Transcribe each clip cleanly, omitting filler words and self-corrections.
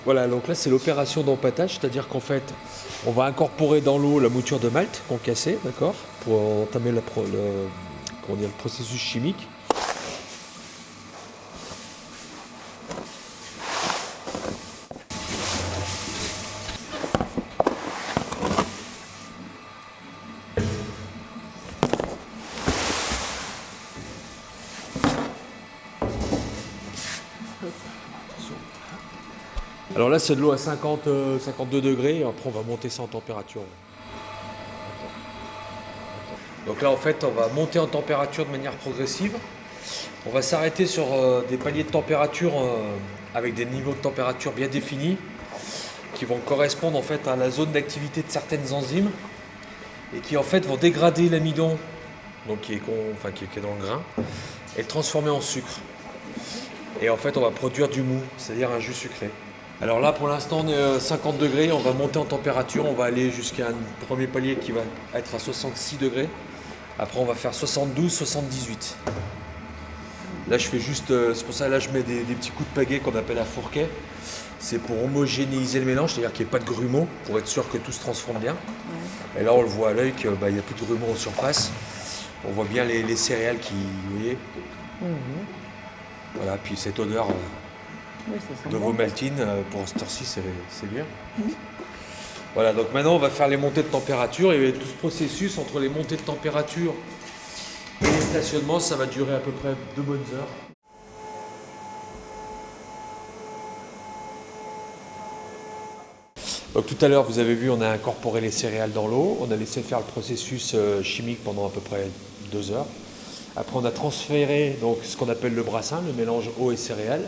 Voilà, donc là c'est l'opération d'empâtage, c'est-à-dire qu'en fait on va incorporer dans l'eau la mouture de malt qu'on cassait, d'accord, pour entamer le processus chimique. Alors là c'est de l'eau à 52 degrés et après on va monter ça en température. Donc là en fait on va monter en température de manière progressive. On va s'arrêter sur des paliers de température avec des niveaux de température bien définis qui vont correspondre en fait à la zone d'activité de certaines enzymes et qui en fait vont dégrader l'amidon donc qui est dans le grain et le transformer en sucre. Et en fait on va produire du mou, c'est-à-dire un jus sucré. Alors là pour l'instant on est à 50 degrés, on va monter en température, on va aller jusqu'à un premier palier qui va être à 66 degrés. Après on va faire 72, 78. Là je fais juste, c'est pour ça que là je mets des petits coups de pagaie qu'on appelle à fourquet. C'est pour homogénéiser le mélange, c'est-à-dire qu'il n'y ait pas de grumeaux, pour être sûr que tout se transforme bien. Et là on le voit à l'œil qu'il n'y a plus de grumeaux en surface. On voit bien les céréales qui, vous voyez. Voilà, puis cette odeur de vos maltines, pour cette heure-ci, c'est bien. Voilà, donc maintenant on va faire les montées de température et tout ce processus entre les montées de température et les stationnements, ça va durer à peu près 2 bonnes heures. Donc tout à l'heure, vous avez vu, on a incorporé les céréales dans l'eau, on a laissé faire le processus chimique pendant à peu près 2 heures. Après, on a transféré donc, ce qu'on appelle le brassin, le mélange eau et céréales,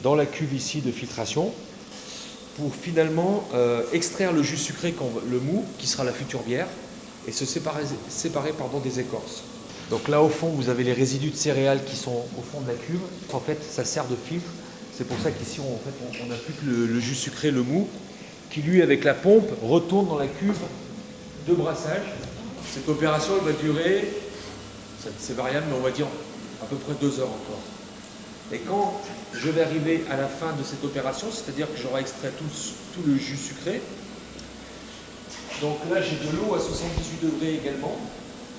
dans la cuve ici de filtration pour finalement extraire le jus sucré, le mou, qui sera la future bière, et se séparer des écorces. Donc là, au fond, vous avez les résidus de céréales qui sont au fond de la cuve. En fait, ça sert de filtre. C'est pour ça qu'ici, on n'a plus que le jus sucré, le mou, qui lui, avec la pompe, retourne dans la cuve de brassage. Cette opération, elle va durer, c'est variable, mais on va dire à peu près 2 heures encore. Et quand je vais arriver à la fin de cette opération, c'est-à-dire que j'aurai extrait tout le jus sucré, donc là j'ai de l'eau à 78 degrés également,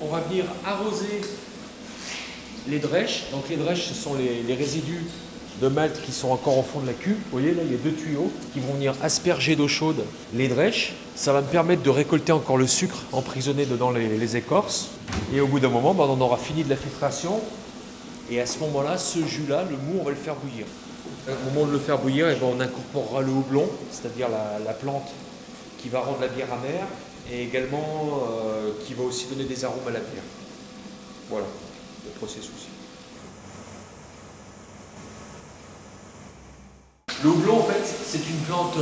on va venir arroser les drèches. Donc les drèches, ce sont les résidus de malt qui sont encore au fond de la cuve. Vous voyez là, il y a 2 tuyaux qui vont venir asperger d'eau chaude les drèches. Ça va me permettre de récolter encore le sucre emprisonné dedans les écorces. Et au bout d'un moment, on aura fini de la filtration. Et à ce moment-là, ce jus-là, le mou, on va le faire bouillir. Au moment de le faire bouillir, on incorporera le houblon, c'est-à-dire la plante qui va rendre la bière amère et également qui va aussi donner des arômes à la bière. Voilà le processus. Le houblon, en fait, c'est une plante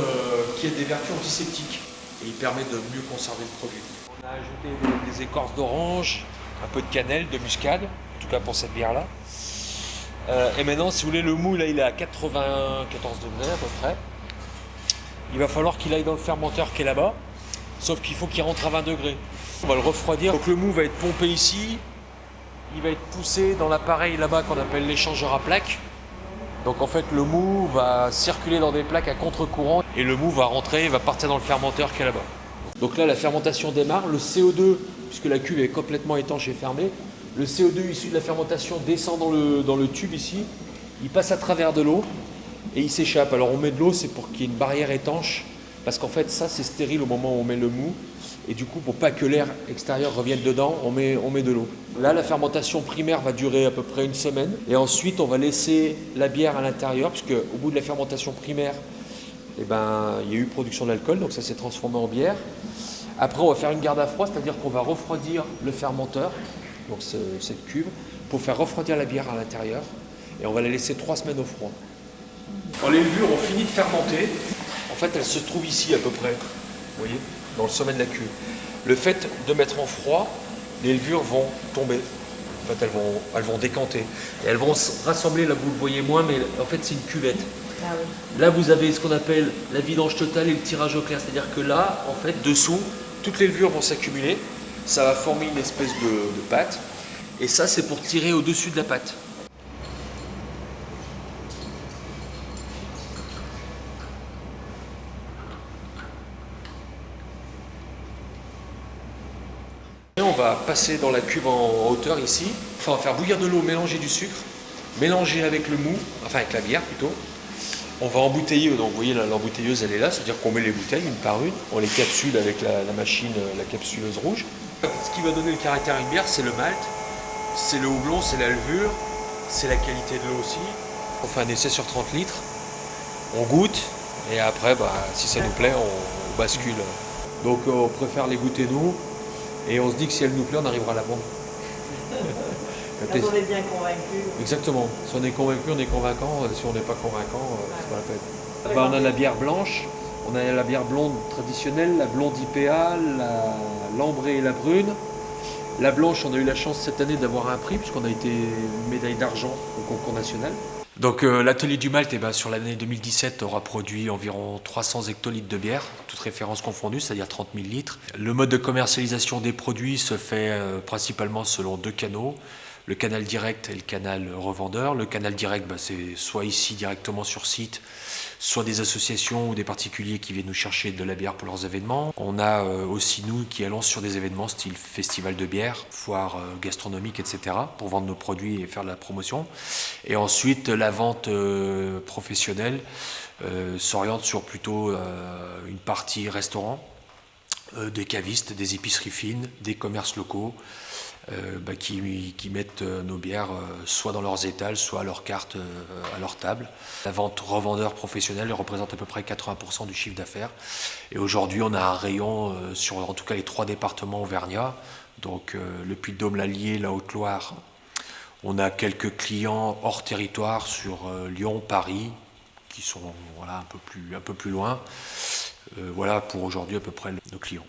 qui a des vertus antiseptiques et il permet de mieux conserver le produit. On a ajouté des écorces d'orange, un peu de cannelle, de muscade, en tout cas pour cette bière-là. Et maintenant, si vous voulez, le mou, là, il est à 94 degrés à peu près. Il va falloir qu'il aille dans le fermenteur qui est là-bas, sauf qu'il faut qu'il rentre à 20 degrés. On va le refroidir. Donc le mou va être pompé ici, il va être poussé dans l'appareil là-bas qu'on appelle l'échangeur à plaques. Donc en fait, le mou va circuler dans des plaques à contre-courant et le mou va rentrer, va partir dans le fermenteur qui est là-bas. Donc là, la fermentation démarre. Le CO2, puisque la cuve est complètement étanche et fermée, le CO2 issu de la fermentation descend dans le tube ici, il passe à travers de l'eau et il s'échappe. Alors on met de l'eau, c'est pour qu'il y ait une barrière étanche, parce qu'en fait ça c'est stérile au moment où on met le mou, et du coup pour pas que l'air extérieur revienne dedans, on met de l'eau. Là la fermentation primaire va durer à peu près 1 semaine, et ensuite on va laisser la bière à l'intérieur, puisque au bout de la fermentation primaire, il y a eu production d'alcool, donc ça s'est transformé en bière. Après on va faire une garde à froid, c'est-à-dire qu'on va refroidir le fermenteur, donc cette cuve, pour faire refroidir la bière à l'intérieur, et on va la laisser 3 semaines au froid. Quand les levures ont fini de fermenter, en fait elles se trouvent ici à peu près, vous voyez, dans le sommet de la cuve. Le fait de mettre en froid, les levures vont tomber, en fait elles vont décanter, et elles vont se rassembler, là vous le voyez moins, mais en fait c'est une cuvette. Ah oui. Là vous avez ce qu'on appelle la vidange totale et le tirage au clair, c'est-à-dire que là, en fait, dessous, toutes les levures vont s'accumuler, ça va former une espèce de pâte, et ça c'est pour tirer au-dessus de la pâte. va passer dans la cuve en hauteur ici. Enfin, on va faire bouillir de l'eau, mélanger du sucre, mélanger avec le mou, enfin avec la bière plutôt. On va embouteiller, donc vous voyez l'embouteilleuse elle est là, c'est-à-dire qu'on met les bouteilles une par une, on les capsule avec la machine, la capsuleuse rouge. Ce qui va donner le caractère à une bière, c'est le malt, c'est le houblon, c'est la levure, c'est la qualité de l'eau aussi. On fait un essai sur 30 litres, on goûte, et après, si ça nous plaît, on bascule. Donc on préfère les goûter nous, et on se dit que si elle nous plaît, on arrivera à la vendre. Quand on est bien convaincu. Exactement. Si on est convaincu, on est convaincant. Si on n'est pas convaincant, c'est pas la peine. On a la bière blanche, on a la bière blonde traditionnelle, la blonde IPA, l'ambrée et la brune. La blanche, on a eu la chance cette année d'avoir un prix puisqu'on a été médaille d'argent au concours national. Donc l'atelier du malt, sur l'année 2017, aura produit environ 300 hectolitres de bière, toutes références confondues, c'est-à-dire 30 000 litres. Le mode de commercialisation des produits se fait principalement selon 2 canaux. Le canal direct et le canal revendeur. Le canal direct, c'est soit ici directement sur site, soit des associations ou des particuliers qui viennent nous chercher de la bière pour leurs événements. On a aussi nous qui allons sur des événements style festival de bière, foire gastronomique, etc. pour vendre nos produits et faire de la promotion. Et ensuite, la vente professionnelle s'oriente sur plutôt une partie restaurant, des cavistes, des épiceries fines, des commerces locaux, qui mettent nos bières soit dans leurs étals, soit à leur carte, à leur table. La vente revendeur professionnelle représente à peu près 80% du chiffre d'affaires. Et aujourd'hui, on a un rayon sur en tout cas les 3 départements auvergnats, donc le Puy-de-Dôme, l'Allier, la Haute-Loire. On a quelques clients hors territoire sur Lyon, Paris, qui sont un peu plus loin. Voilà pour aujourd'hui à peu près nos clients.